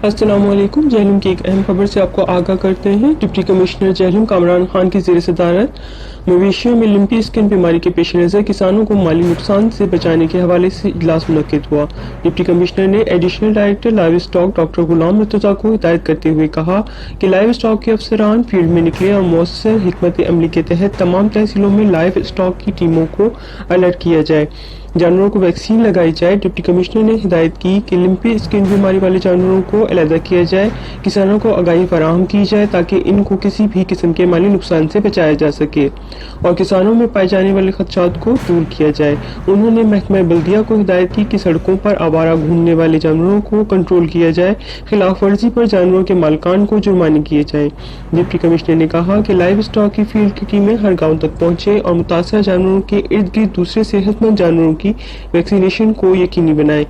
السلام علیکم۔ جہلم کی ایک اہم خبر سے آپ کو آگاہ کرتے ہیں۔ ڈپٹی کمشنر جہلم کامران خان کی زیر صدارت مویشیوں میں لمپی اسکن بیماری کے پیش نظر کسانوں کو مالی نقصان سے بچانے کے حوالے سے اجلاس منعقد ہوا۔ ڈپٹی کمشنر نے additional director live stock doctor Ghulam Murtaza کو ہدایت کرتے ہوئے کہا کہ لائیو اسٹاک کے افسران فیلڈ میں نکلے اور مؤثر حکمت عملی کے تحت تمام تحصیلوں میں لائیو اسٹاک کی ٹیموں کو الرٹ کیا جائے، جانوروں کو ویکسین لگائی جائے۔ ڈپٹی کمشنر نے ہدایت کی کہ لمپی اسکن بیماری والے جانوروں کو علیحدہ کیا جائے، کسانوں کو آگاہی فراہم کی جائے تاکہ ان کو کسی بھی قسم کے مالی نقصان سے بچایا جا سکے اور کسانوں میں پائے جانے والے خدشات کو دور کیا جائے۔ انہوں نے محکمہ بلدیہ کو ہدایت کی کہ سڑکوں پر آوارہ گھومنے والے جانوروں کو کنٹرول کیا جائے، خلاف ورزی پر جانوروں کے مالکان کو جرمانے کیے جائیں۔ ڈپٹی کمشنر نے کہا کہ لائیو اسٹاک کی فیلڈ کی ٹیمیں ہر گاؤں تک پہنچے اور متاثرہ جانوروں کے ارد گرد دوسرے صحت مند جانوروں کی ویکسینیشن کو یقینی بنائیں۔